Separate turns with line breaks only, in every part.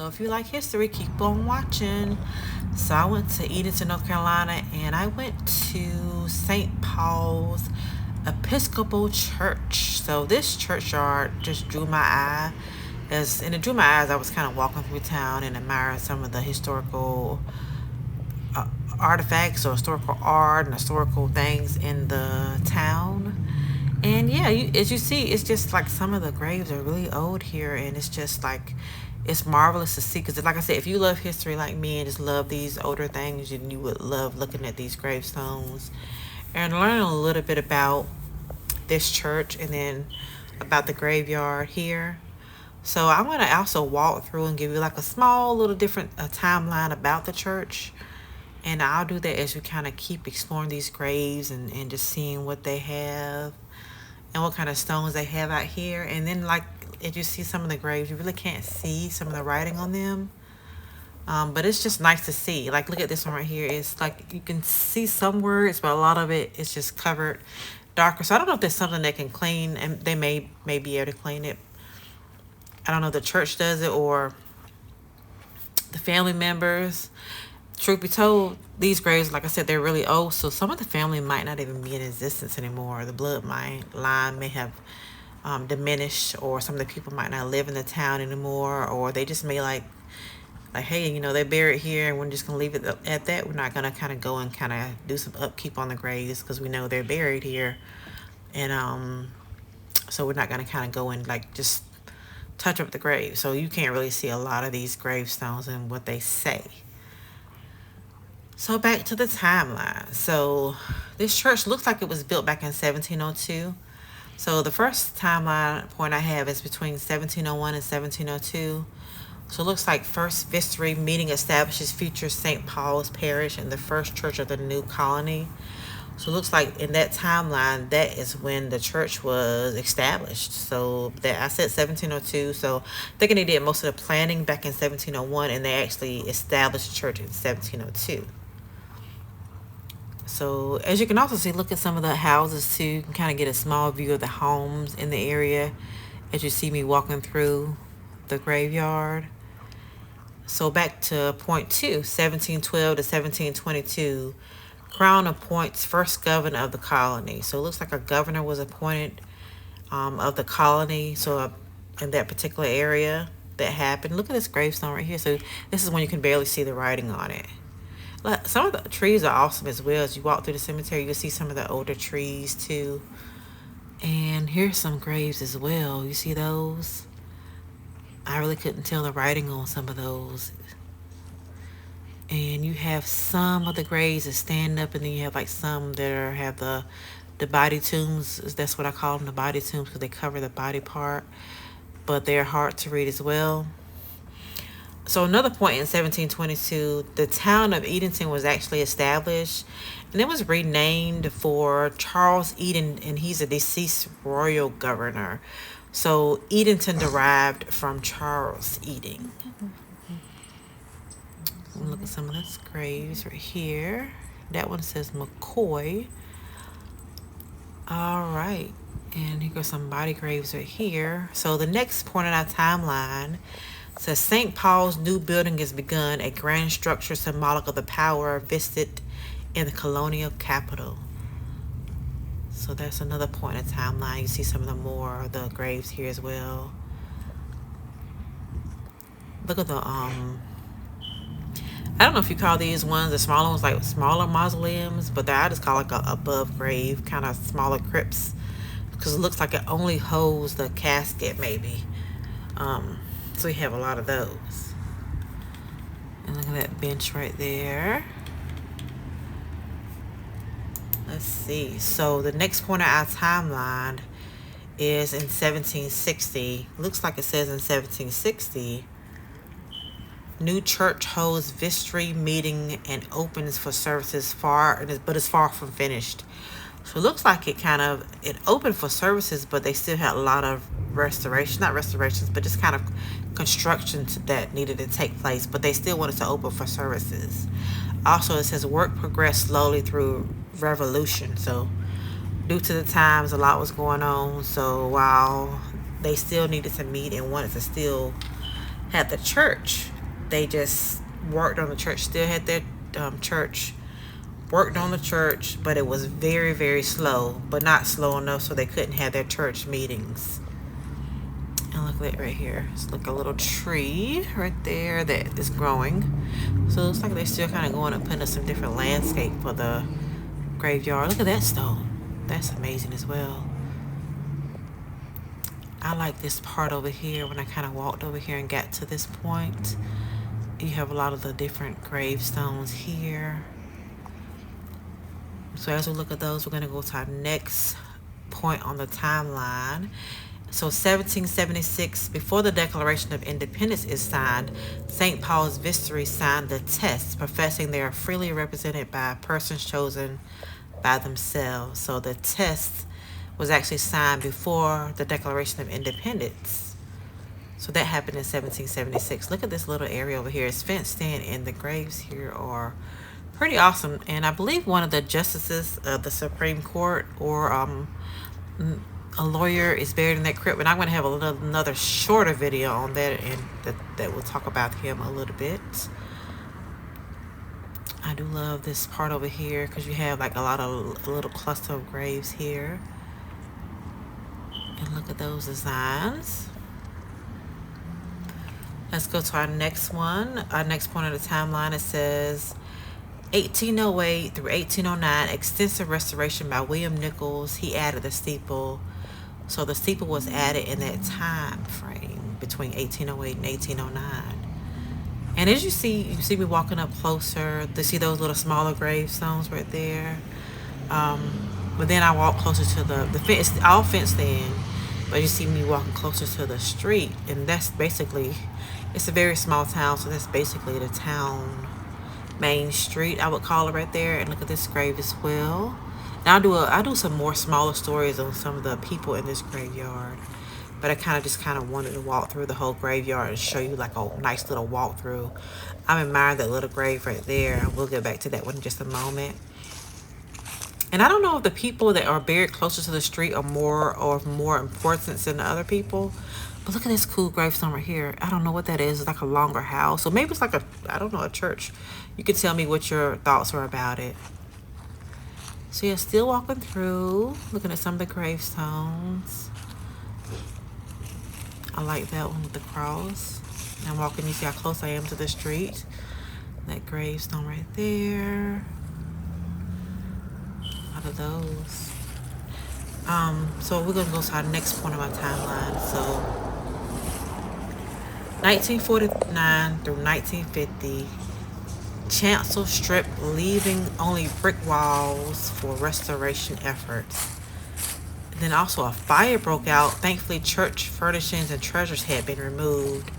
So if you like history, keep on watching. So I went to Edenton, North Carolina, and I went to St. Paul's Episcopal Church. So this churchyard just drew my eye. And it drew my eyes. I was kind of walking through town and admiring some of the historical artifacts or historical art and historical things in the town. And yeah, as you see, it's just like some of the graves are really old here, and it's just like it's marvelous to see. Because like I said, if you love history like me and just love these older things, you would love looking at these gravestones and learning a little bit about this church and then about the graveyard here. So I want to also walk through and give you like a small little different timeline about the church. And I'll do that as we kind of keep exploring these graves and just seeing what they have and what kind of stones they have out here. And then like if you see some of the graves, you really can't see some of the writing on them. But it's just nice to see. Like look at this one right here. It's like you can see some words, but a lot of it is just covered darker. So I don't know if there's something they can clean, and they may be able to clean it. I don't know if the church does it or the family members. Truth be told, these graves, like I said, they're really old, so some of the family might not even be in existence anymore. The bloodline may have diminished, or some of the people might not live in the town anymore, or they just may like, hey, they're buried here, and we're just gonna leave it at that. We're not gonna kind of go and kind of do some upkeep on the graves because we know they're buried here, and so we're not gonna kind of go and like just touch up the grave. So you can't really see a lot of these gravestones and what they say. So back to the timeline. So this church looks like it was built back in 1702. So the first timeline point I have is between 1701 and 1702. So it looks like first vestry meeting establishes future St. Paul's Parish and the first church of the new colony. So it looks like in that timeline, that is when the church was established. So that I said 1702. So thinking they did most of the planning back in 1701, and they actually established the church in 1702. So as you can also see, look at some of the houses too. You can kind of get a small view of the homes in the area as you see me walking through the graveyard. So back to point 2, 1712 to 1722, Crown appoints first governor of the colony. So it looks like a governor was appointed of the colony. So in that particular area that happened. Look at this gravestone right here. So this is when you can barely see the writing on it. Some of the trees are awesome as well. As you walk through the cemetery, you'll see some of the older trees too. And here's some graves as well. You see those? I really couldn't tell the writing on some of those. And you have some of the graves that stand up, and then you have like some that have the body tombs. That's what I call them, the body tombs, because they cover the body part. But they're hard to read as well. So another point in 1722, the town of Edenton was actually established, and it was renamed for Charles Eden, and he's a deceased royal governor. So Edenton derived from Charles Eden. Look at some of those graves right here. That one says McCoy. All right, and here goes some body graves right here. So the next point in our timeline says St. Paul's new building is begun, a grand structure symbolic of the power vested in the colonial capital. So that's another point in timeline. You see some of the graves here as well. Look at the I don't know if you call these ones, the smaller ones, like smaller mausoleums, but I just call like a above grave, kind of smaller crypts, because it looks like it only holds the casket maybe. So we have a lot of those. And look at that bench right there. Let's see. So the next point of our timeline is in 1760. Looks like it says in 1760. New church holds vestry meeting and opens for services but it's far from finished. So it looks like it opened for services, but they still had a lot of not restorations, but just kind of construction that needed to take place, but they still wanted to open for services. Also, it says work progressed slowly through revolution. So due to the times, a lot was going on. So while they still needed to meet and wanted to still had the church. They just worked on the church, still had their church, worked on the church, but it was very, very slow, but not slow enough so they couldn't have their church meetings. And look at that right here. It's like a little tree right there that is growing. So it looks like they're still kind of going and putting up some different landscape for the graveyard. Look at that stone. That's amazing as well. I like this part over here. When I kind of walked over here and got to this point, you have a lot of the different gravestones here. So as we look at those, we're going to go to our next point on the timeline. So 1776, before the Declaration of Independence is signed, St. Paul's Vestry signed the test, professing they are freely represented by persons chosen by themselves. So the test was actually signed before the Declaration of Independence. So that happened in 1776. Look at this little area over here. It's fenced in, and the graves here are pretty awesome. And I believe one of the justices of the Supreme Court or a lawyer is buried in that crypt. And I'm going to have another shorter video on that, and that will talk about him a little bit. I do love this part over here because you have like a little cluster of graves here. And look at those designs. Let's go to our next one. Our next point of the timeline, it says 1808 through 1809, extensive restoration by William Nichols. He added the steeple. So the steeple was added in that time frame between 1808 and 1809. And as you see me walking up closer to see those little smaller gravestones right there. But then I walk closer to the fence, all fenced in. But you see me walking closer to the street, and that's basically, it's a very small town, so that's basically the town main street, I would call it right there. And look at this grave as well. Now I do some more smaller stories on some of the people in this graveyard, but I kind of wanted to walk through the whole graveyard and show you like a nice little walkthrough. I'm admiring that little grave right there. We'll get back to that one in just a moment. And I don't know if the people that are buried closer to the street are more of more importance than the other people. But look at this cool gravestone right here. I don't know what that is. It's like a longer house. So maybe it's like a church. You can tell me what your thoughts are about it. So yeah, still walking through, looking at some of the gravestones. I like that one with the cross. I'm walking, you see how close I am to the street. That gravestone right there. Of those. So we're gonna go to our next point of my timeline. So 1949 through 1950, chancel strip, leaving only brick walls for restoration efforts. And then also a fire broke out. Thankfully, church furnishings and treasures had been removed,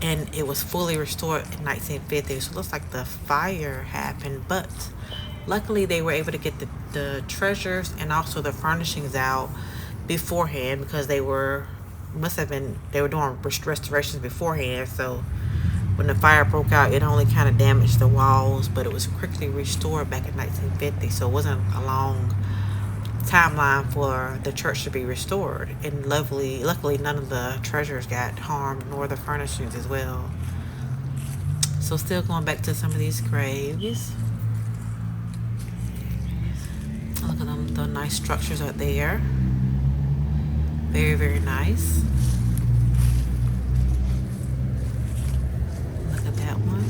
and it was fully restored in 1950. So it looks like the fire happened, but luckily, they were able to get the treasures and also the furnishings out beforehand, because they were doing restorations beforehand. So when the fire broke out, it only kind of damaged the walls, but it was quickly restored back in 1950. So it wasn't a long timeline for the church to be restored. And luckily, none of the treasures got harmed, nor the furnishings as well. So still going back to some of these graves. Look at them, the nice structures are there. Very, very nice. Look at that one.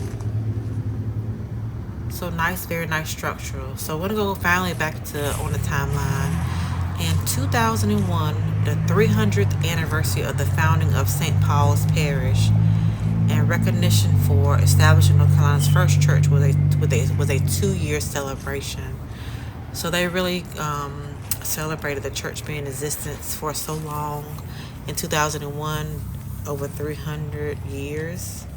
So nice, very nice structural. So we're gonna go finally back on the timeline. In 2001, the 300th anniversary of the founding of St. Paul's Parish, and recognition for establishing North Carolina's first church was a 2-year celebration. So they really celebrated the church being in existence for so long. In 2001, over 300 years.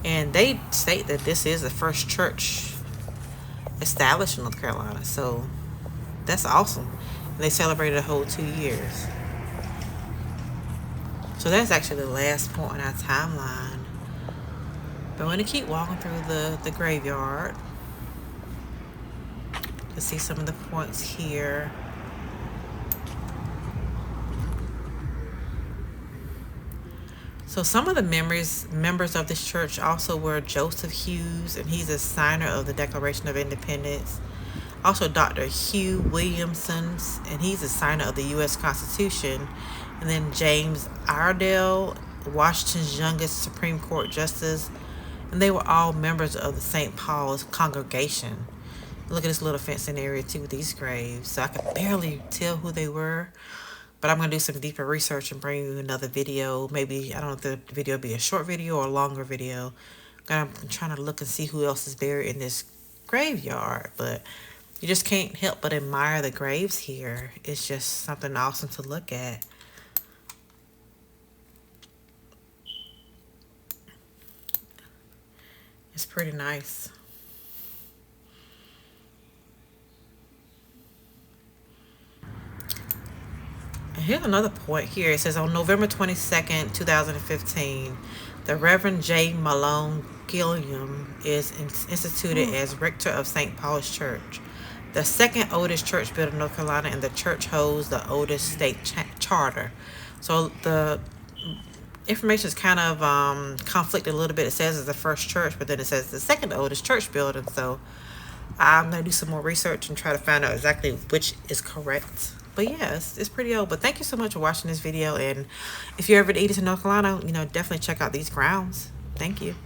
And they state that this is the first church established in North Carolina. So that's awesome. And they celebrated a whole 2 years. So that's actually the last point on our timeline. But I'm going to keep walking through the graveyard to see some of the points here. So some of the members of this church also were Joseph Hughes, and he's a signer of the Declaration of Independence. Also Dr. Hugh Williamson, and he's a signer of the U.S. Constitution. And then James Iredell, Washington's youngest Supreme Court justice. And they were all members of the St. Paul's congregation. Look at this little fencing area too with these graves. So I could barely tell who they were. But I'm going to do some deeper research and bring you another video. Maybe, I don't know if the video will be a short video or a longer video. I'm trying to look and see who else is buried in this graveyard. But you just can't help but admire the graves here. It's just something awesome to look at. It's pretty nice. And here's another point here. It says on November 22nd, 2015, the Reverend J. Malone Gilliam is instituted as rector of St. Paul's Church, the second oldest church built in North Carolina, and the church holds the oldest state charter. So the information is kind of conflicted a little bit. It says it's the first church, but then it says the second oldest church building. So I'm going to do some more research and try to find out exactly which is correct. But yeah, it's pretty old. But thank you so much for watching this video. And if you're ever to Edenton, North Carolina, definitely check out these grounds. Thank you.